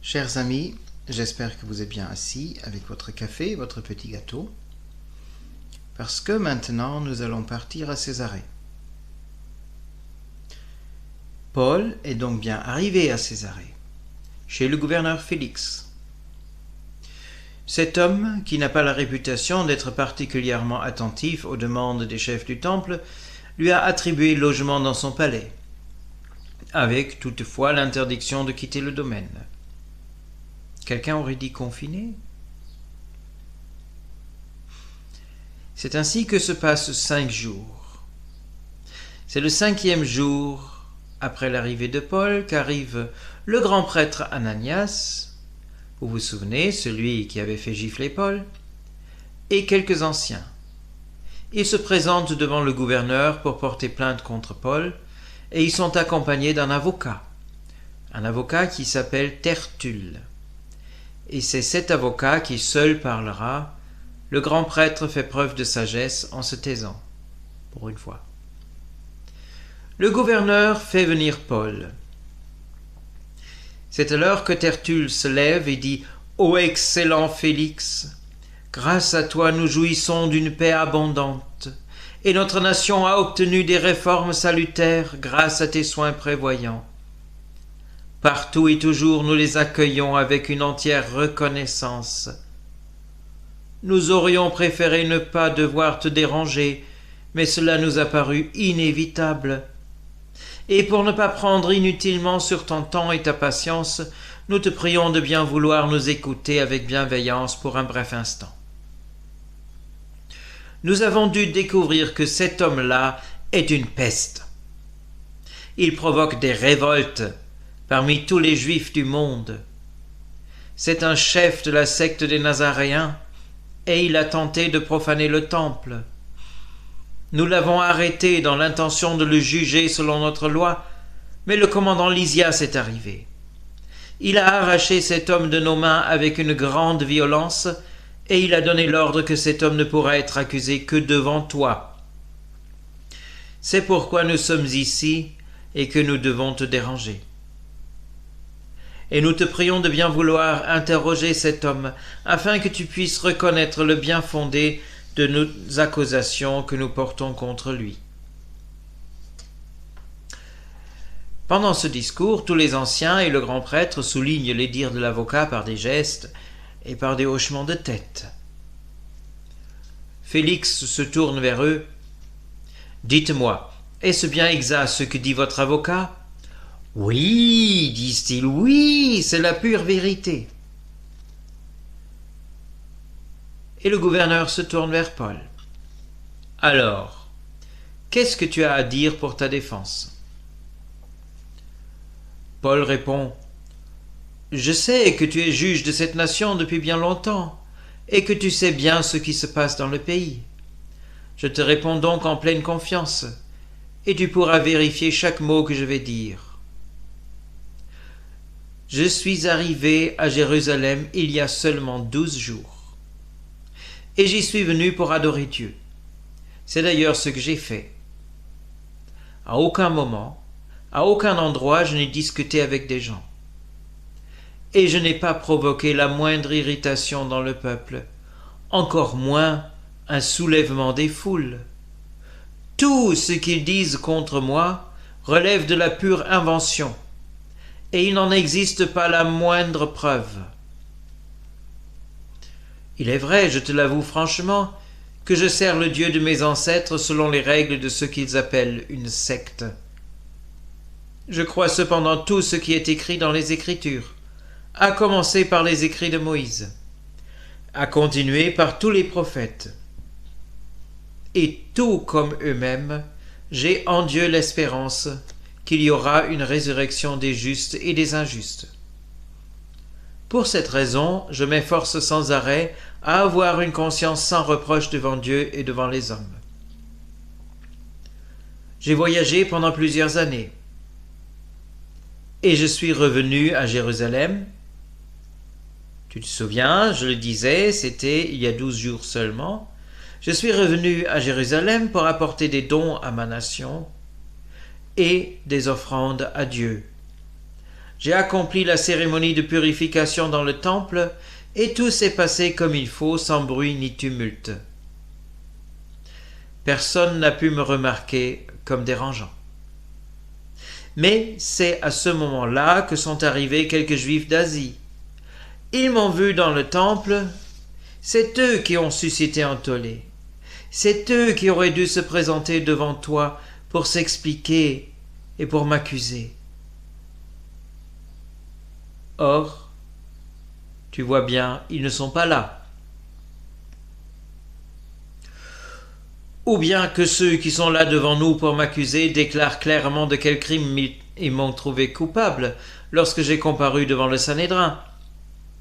Chers amis, j'espère que vous êtes bien assis avec votre café et votre petit gâteau, parce que maintenant nous allons partir à Césarée. Paul est donc bien arrivé à Césarée, chez le gouverneur Félix. Cet homme, qui n'a pas la réputation d'être particulièrement attentif aux demandes des chefs du temple, lui a attribué logement dans son palais, avec toutefois l'interdiction de quitter le domaine. Quelqu'un aurait dit confiné? C'est ainsi que se passent 5 jours. C'est le 5e jour après l'arrivée de Paul qu'arrive le grand prêtre Ananias, vous vous souvenez, celui qui avait fait gifler Paul, et quelques anciens. Ils se présentent devant le gouverneur pour porter plainte contre Paul, et ils sont accompagnés d'un avocat, un avocat qui s'appelle Tertulle. Et c'est cet avocat qui seul parlera. Le grand prêtre fait preuve de sagesse en se taisant, pour une fois. Le gouverneur fait venir Paul. C'est alors que Tertulle se lève et dit « Ô excellent Félix, grâce à toi nous jouissons d'une paix abondante, et notre nation a obtenu des réformes salutaires grâce à tes soins prévoyants. Partout et toujours nous les accueillons avec une entière reconnaissance. Nous aurions préféré ne pas devoir te déranger, mais cela nous a paru inévitable. Et pour ne pas prendre inutilement sur ton temps et ta patience, nous te prions de bien vouloir nous écouter avec bienveillance pour un bref instant. Nous avons dû découvrir que cet homme-là est une peste. Il provoque des révoltes parmi tous les Juifs du monde. C'est un chef de la secte des Nazaréens, et il a tenté de profaner le temple. Nous l'avons arrêté dans l'intention de le juger selon notre loi, mais le commandant Lysias est arrivé. Il a arraché cet homme de nos mains avec une grande violence, et il a donné l'ordre que cet homme ne pourra être accusé que devant toi. C'est pourquoi nous sommes ici et que nous devons te déranger. Et nous te prions de bien vouloir interroger cet homme, afin que tu puisses reconnaître le bien fondé de nos accusations que nous portons contre lui. » Pendant ce discours, tous les anciens et le grand prêtre soulignent les dires de l'avocat par des gestes et par des hochements de tête. Félix se tourne vers eux. « Dites-moi, est-ce bien exact ce que dit votre avocat ?»« Oui, disent-ils, oui, c'est la pure vérité. » Et le gouverneur se tourne vers Paul. « Alors, qu'est-ce que tu as à dire pour ta défense ?» Paul répond « Je sais que tu es juge de cette nation depuis bien longtemps, et que tu sais bien ce qui se passe dans le pays. Je te réponds donc en pleine confiance, et tu pourras vérifier chaque mot que je vais dire. Je suis arrivé à Jérusalem il y a seulement 12 jours, et j'y suis venu pour adorer Dieu. C'est d'ailleurs ce que j'ai fait. À aucun moment, à aucun endroit, je n'ai discuté avec des gens. Et je n'ai pas provoqué la moindre irritation dans le peuple, encore moins un soulèvement des foules. Tout ce qu'ils disent contre moi relève de la pure invention, et il n'en existe pas la moindre preuve. Il est vrai, je te l'avoue franchement, que je sers le Dieu de mes ancêtres selon les règles de ce qu'ils appellent une secte. Je crois cependant tout ce qui est écrit dans les Écritures, à commencer par les écrits de Moïse, à continuer par tous les prophètes. Et tout comme eux-mêmes, j'ai en Dieu l'espérance qu'il y aura une résurrection des justes et des injustes. Pour cette raison, je m'efforce sans arrêt à avoir une conscience sans reproche devant Dieu et devant les hommes. J'ai voyagé pendant plusieurs années, et je suis revenu à Jérusalem. Tu te souviens, je le disais, c'était il y a 12 jours seulement. Je suis revenu à Jérusalem pour apporter des dons à ma nation et des offrandes à Dieu. J'ai accompli la cérémonie de purification dans le temple, et tout s'est passé comme il faut, sans bruit ni tumulte. Personne n'a pu me remarquer comme dérangeant. Mais c'est à ce moment-là que sont arrivés quelques Juifs d'Asie. Ils m'ont vu dans le temple. C'est eux qui ont suscité un tollé. C'est eux qui auraient dû se présenter devant toi pour s'expliquer et pour m'accuser. Or, tu vois bien, ils ne sont pas là. Ou bien que ceux qui sont là devant nous pour m'accuser déclarent clairement de quel crime ils m'ont trouvé coupable lorsque j'ai comparu devant le Sanhédrin.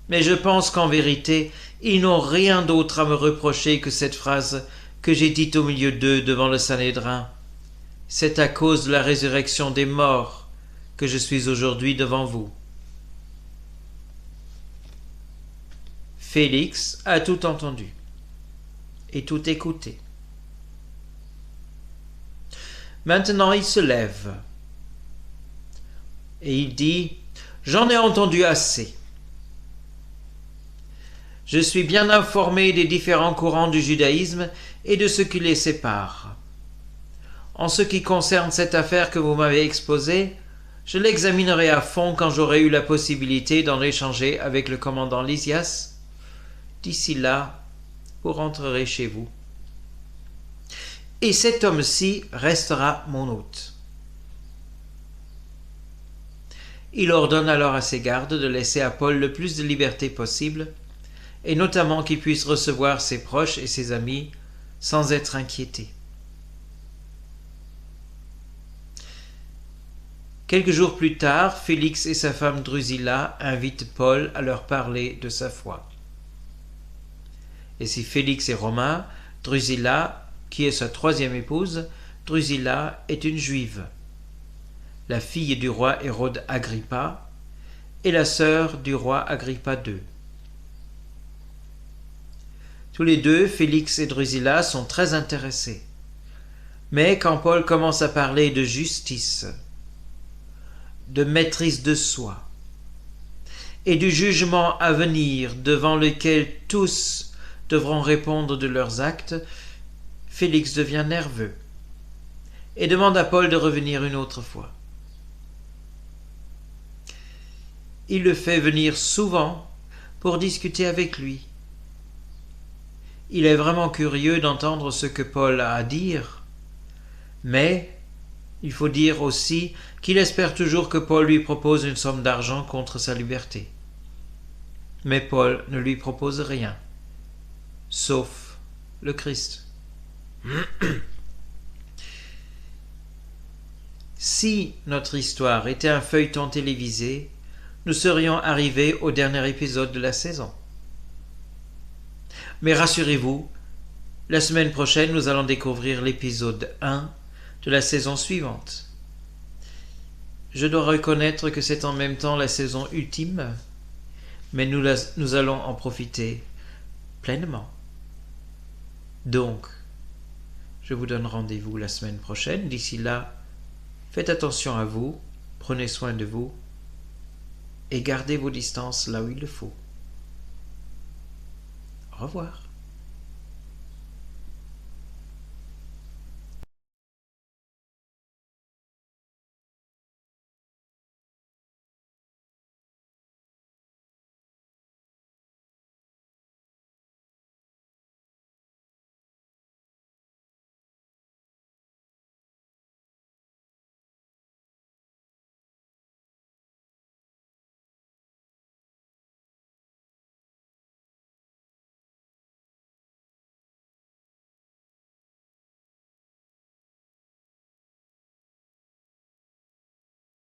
Mais je pense qu'en vérité, ils n'ont rien d'autre à me reprocher que cette phrase que j'ai dite au milieu d'eux devant le Sanhédrin. C'est à cause de la résurrection des morts que je suis aujourd'hui devant vous. Félix a tout entendu et tout écouté. Maintenant il se lève et il dit « J'en ai entendu assez. Je suis bien informé des différents courants du judaïsme et de ce qui les sépare. En ce qui concerne cette affaire que vous m'avez exposée, je l'examinerai à fond quand j'aurai eu la possibilité d'en échanger avec le commandant Lysias. D'ici là, vous rentrerez chez vous. Et cet homme-ci restera mon hôte. » Il ordonne alors à ses gardes de laisser à Paul le plus de liberté possible, et notamment qu'il puisse recevoir ses proches et ses amis sans être inquiété. Quelques jours plus tard, Félix et sa femme Drusilla invitent Paul à leur parler de sa foi. Et si Félix est romain, Drusilla, qui est sa troisième épouse, Drusilla est une juive, la fille du roi Hérode Agrippa et la sœur du roi Agrippa II. Tous les deux, Félix et Drusilla, sont très intéressés. Mais quand Paul commence à parler de justice, de maîtrise de soi et du jugement à venir devant lequel tous devront répondre de leurs actes, Félix devient nerveux et demande à Paul de revenir une autre fois. Il le fait venir souvent pour discuter avec lui. Il est vraiment curieux d'entendre ce que Paul a à dire, mais il faut dire aussi qu'il espère toujours que Paul lui propose une somme d'argent contre sa liberté. Mais Paul ne lui propose rien, sauf le Christ. Si notre histoire était un feuilleton télévisé, nous serions arrivés au dernier épisode de la saison. Mais rassurez-vous, la semaine prochaine, nous allons découvrir l'épisode 1 de la saison suivante. Je dois reconnaître que c'est en même temps la saison ultime, mais nous allons en profiter pleinement. Donc, je vous donne rendez-vous la semaine prochaine. D'ici là, faites attention à vous, prenez soin de vous et gardez vos distances là où il le faut. Au revoir.